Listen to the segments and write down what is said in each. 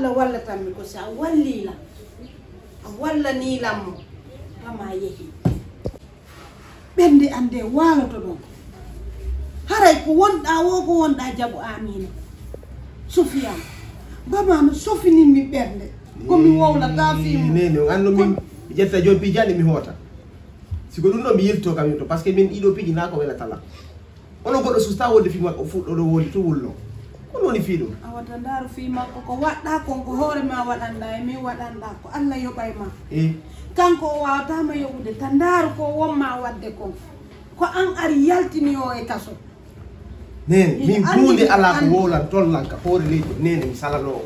Allah walla tammi ko sa wallila walla ni lammo bama yehi ɓende ande waloto ɗon haray ko wonɗa wo ko wonɗa jaɓo amina Sofiane bama mi sofinimi ɓerde komi wowlata fimo nene anno min ƴetta joni pijani mi hoota siko ɗum ɗo mi yirto kam yirto par ce que min ɗiɗo piiji na ko welatala ono goɗɗo susta wonde fi makko fuɗɗo ɗo woni to wulno on woni fiiɗum a wata ndaaru fi makko ko waɗɗa kon ko hoore ma waɗanda e min waɗanda ko Allah yoɓay ma kanko o wawatama yoɓude ta ndaaru ko wonma wadde kon ko an ari yaltini o e kaso nene min hunde ala ko wowlan tollanka hoore leydi nene mi salano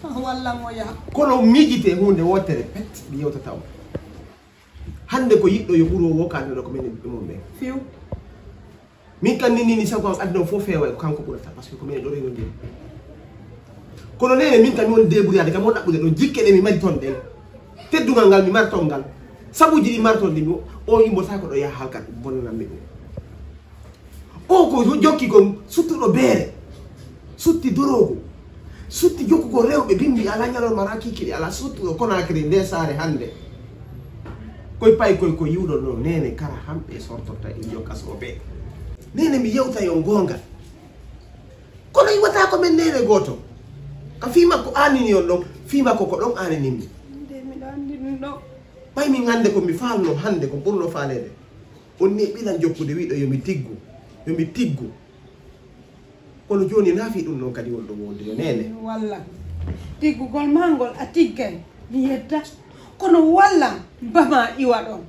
o walla mo yaha kono miijite hunde wottere pet mi yewtata o hande ko yiɗɗo yo ɓuuro wokkaneɗo ko minen ɓe mum ɓe few min kan nini sago am aduna fof feewa ko kanko ɓurata par ce que ko minen ɗo renodiri kono nene min kam mi woni débouriyade kam won ɗaɓɓude ɗo jikke ɗe mi mari toon ɗen teddugal ngal mi mari toon ngal sabuji ɗi mari toon ɗi o yimbotako ɗo yaha halkat bonnanammi ɗum o ko jokki kon suttuɗo beere sutti dorogo sutti jokkugo rewɓe bimbi ala ñalorma ala kikiɗi ala suttuɗo Conakry nde saare hande koye pay koye ko yiwɗo ɗo nene kala hamɓe sortorta e jokkasoɓe nene mi yewta yo gongal kono iwata ko men nene goto ka fi makko anini on ɗon fi makko ko ɗon ananimi ɓay min hande komi falno hande ko ɓurno falede on ni ɓilan jokkude wiɗo yomi tiggu kono joni naafi ɗum noon kadi wonɗo wonde yo nene walla tiggugol ma ngol a tiggay mi yedda kono walla bama iwa ɗon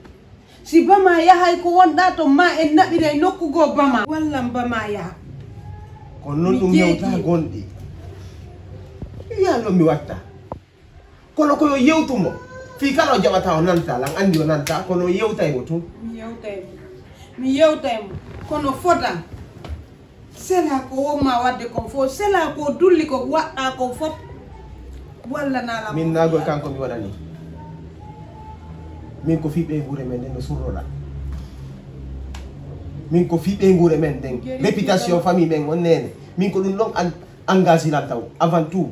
si bama yahay ko wonɗa to ma en naɓire nokkugo bama walla bama yaha kono noon ɗum yewta gonɗi yallo mi watta kono koyo yewtumo fi kala o jaɓata o nanta lan andi o nanta kono yewtaymo tun mi yewtaymo kono fota sela ko wonma wadde kon fof sela ko dulli ko waɗɗa kon fof walla nala min nago kanko mi waɗani min ko fiɓe guure men nden no surroɗa min ko fiɓe guure men nden réputation famille men on nene min ko ɗum ɗon engagé lan taw avant tout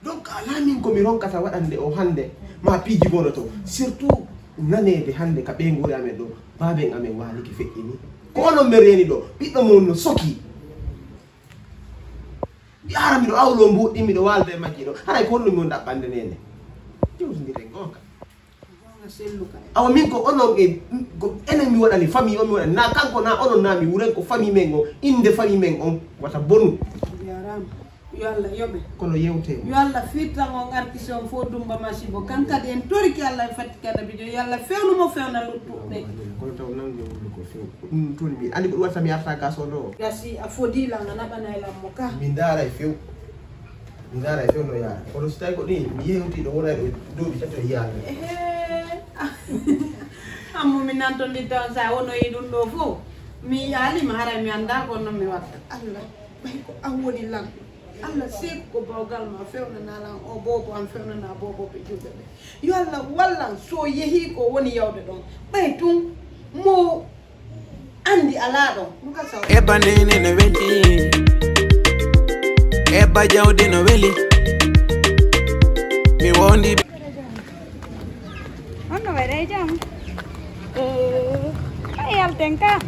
donc ala min komi ronkata waɗande o hande ma piiji gono to surtout nanede hande ka ɓe guure amen ɗo baben amen waliki feƴƴini ko onon mi reeni ɗo ɓiɗɗo mum no soki yarami ɗo awlo mbuɗɗimi ɗo walde majji ɗo haray ko honno mi won ɗaɓɓande nene jewtodiren gonka awa min ko onon enen mi waɗani famille on mi waɗani na kanko na onon na mi wuren ko famille men o inde famille men on wata bonu jarama yo Allah yoɓe kono yewte yo Allah firtan on artiste on fo dumba masibo kan kadi en toriki Allah e fatti kada bijo yo Allah fewnumo fewna luttuɓe kono taw nangi ko few ɗum toon mi andi ko ɗum watta mi yarta gaso ɗo gasi a fodila nga naɓana e lammo ka mi daara e few no yaara kono so tawi ko ɗi mi yewtiɗo wona ɗo duuɓi tati o yiyaani ammo mi nantondi taw sa wono yi ɗum ɗo fof mi yaalima haray mi anda ko noon mi watta Allah ɓay ko an woni lan Allah seeko ko bawgal ma fewnanalan o bobo an fewnana boboɓe juɓe ɓe yo Allah wallan so yeehi ko woni yawde ɗon ɓay tun mo andi ala ɗon eba Néné No Wely eba jawdi no weli mi wondi on no waɗa jam a yalten ka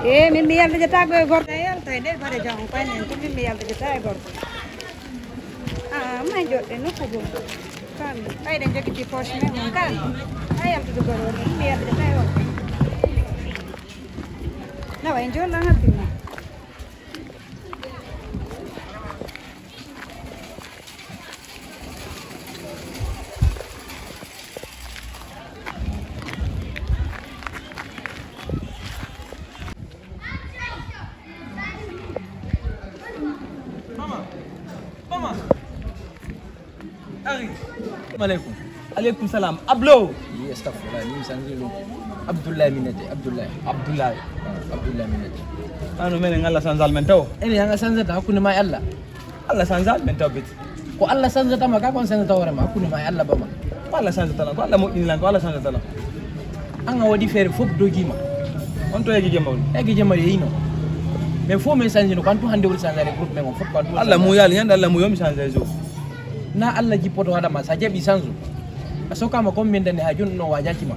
min mi yaldejata e gorko yalta e nder bare jam paynen to min mi yaldejata e gorko ma joɗɗe nokku gom kam ɓayɗen joguiti poche men on kan a yaltude gorko min mi yaldejata e gorko nawa en jollan habbinma Assalamualaikum. Waalaikumsalam. Ablo. Iya, astagfirullah. Ni sangilu. Abdullah minate. Abdullah minate. Anu men ngalla sanzal men taw. Ini yang sanzata hakuna mai Allah. Allah sanzal men taw bit. Ko Allah sanzata ma ka kon sanzata wara ma hakuna mai Allah bama. Ko Allah sanzata lan ko Allah mo lan ko Allah sanzata lan. Anga wadi fere fop dogima. On to yegi jemawni. Yegi jemawni yino. mais faut men changer no kantu hande wol changer groupe men on faut kantu Allah mu yalla yanda Allah mu yomi changer zo na Allah jipoto hada ma sa jabi sanzu asoka ma kom men dane hajun no wajaki ma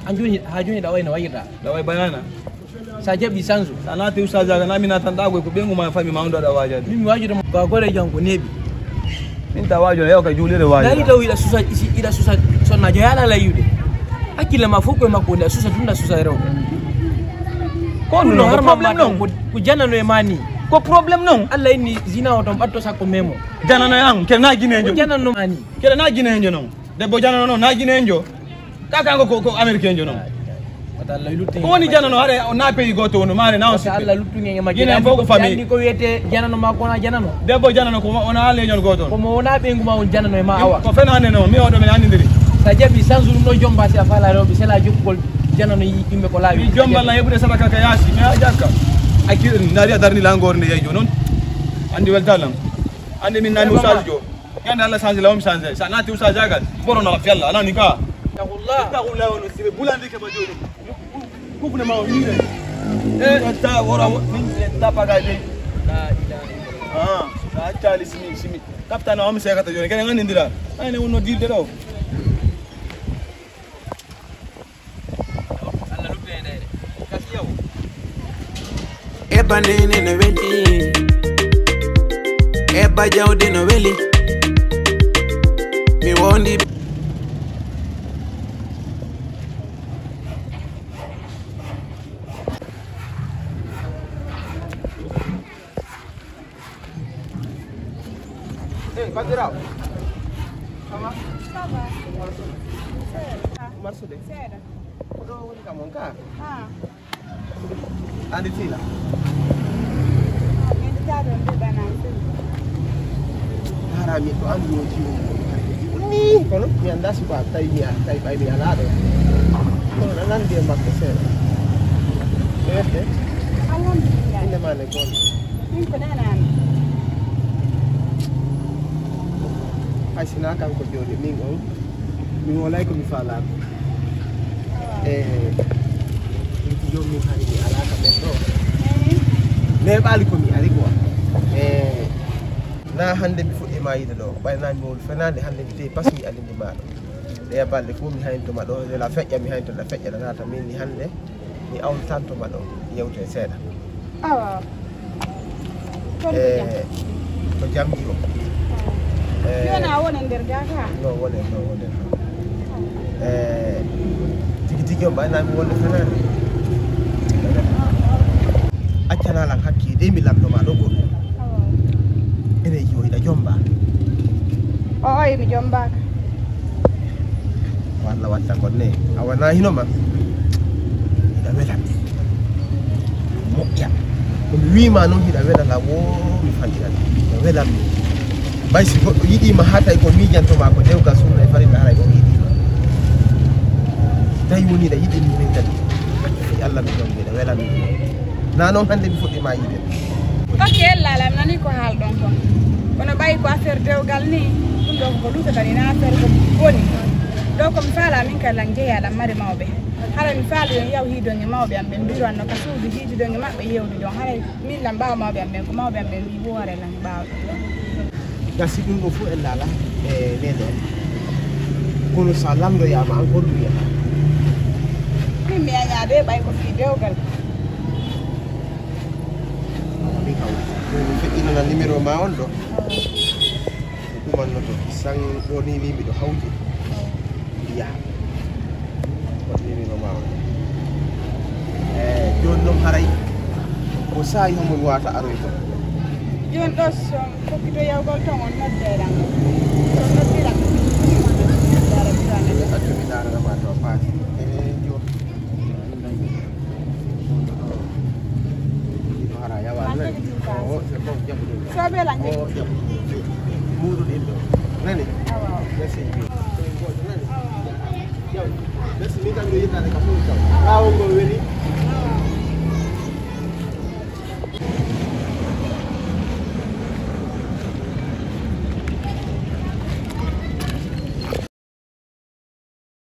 anjuni hajuni da wayna wayida da way bayana sa jabi sanzu sana te usaja ga na mina tan dago ko bengu ma fami ma ndo da waja mimi wajude ko gore jango nebi min ta wajo yo ka julire waja dali dawi ila susa sonna jayala la yude akila mafuko makonda susa tunda susa rew ko no problem non ko janano e mani ko problem non Allah inni zina o don batto sakko memo janano yang ke na ginenjo janano mani ke na ginenjo non debbo janano non na ginenjo kaka ngo ko americain jo non Allah lutti ko woni janano hare o na peyi goto wono mane na on si Allah luttu ngenge ma ginen foko fami andi ko wete janano ma ko na janano debbo janano ko ona le nyon goto ko mo wona be nguma on janano e ma awa ko fenane non mi o do men andindiri sa jabi sanzu no jomba si afala rewbe sela jokkol janano yimbe ko laawi jomba la yebude sadaka ka yasi mi ajakka akir ndari adarni la ngorne yejo non andi weltalam andi min nani usal jo yanda Allah sanzi lawum sanzi sanati usal jagal borono la fialla anani ka taqullah wa nusibe bulandi ke bajodo kufne ma wire ta wora min ta pagaje la ilaha sa tali simi kaptana o mi sekata joni kene ngani ndira ayne wonno dilde do Allah lutte ene kasi yaw eba Néné No Wely eba jawdi no weli mi wondi Badira. Sama? Sama. Marsude. Seda. Kodo woni kamon ka? Ah. Andi tila. Min jado ndi banan sin. Harami to andi yoji. Ni kono mi anda si ba tai bai mi ala do. Kono nan dia makko sera. Ete. Alhamdulillah. Inde mane kon. Min ko nanan. Ay sinakan ko jodi min walay ko mi fala inti jom mi hani mi ala ka men do ne bali ko mi ari ko na hande mi fuddi ma yide do bay na mi wol fenande hande mi te pas mi alindi ma do de balde fu mi haynto ma do de la fejja mi haynto la fejja na ta min ni hande mi awl tanto ma do yewte seeda Awa. to jamdi o Yona wona nder gaka. no wone tigi on bayna mi wonde fenande accana lan hakki de mi lamdo ma do go ene joyida jomba O oy mi jomba. walla watta ko ne awana hino ma ida wela moƴƴa ko mi wima non hida wela la wo mi fandira ida wela mi bay si goɗɗo yiɗima ha tawi ko miijantoma ko dewgal sunna e farilla haray ko yiɗima tawi woni ɗa yiɗini min kadi Allah mi ɗon mbiɗa welami na noon hannde mi fuɗɗima yiide Kake ellalam nani ko haal ɗon kon. Kono ɓayi ko affaire dewgal ni ɗum ɗo ko ɗutata ni na affaire ko woni. Ɗo komi faala min kallan jeeyaɗam mari mawɓe. Hara mi faali yon yaw hiidonge mawɓe am ɓe mbiranno ka suudu hiididonge maɓɓe yewdi ɗon. Hara min lam ɓaawa mawɓe am ɓen ko mawɓe am ɓen mbi hoore lan ɓaawa. gasi ɗum ɗo fof en laala e nene kono sa lamdoyama an holɗum wiyata Min mi añaade ɓay ko fii dewgal. mi kaw mi feƴƴinana numéro ma on ɗo ɗumannoto san ɗo ni mi miɗo hawti mbiya on numéro ma on joni noon haray ko saayi homon wata aroy ton Jon ɗo so fokkito yawgol ton on noddeeɗam. On noddiram. accu mi darama to paasi jo ɗo hara yawa nani o c'est bon jaɓuɗum Soɓe lan o jaɓuɗum muɗuɗin ɗo nani Awa. merci nani merci min kam ɗo yittade ka fof taw ɓawo ngol weli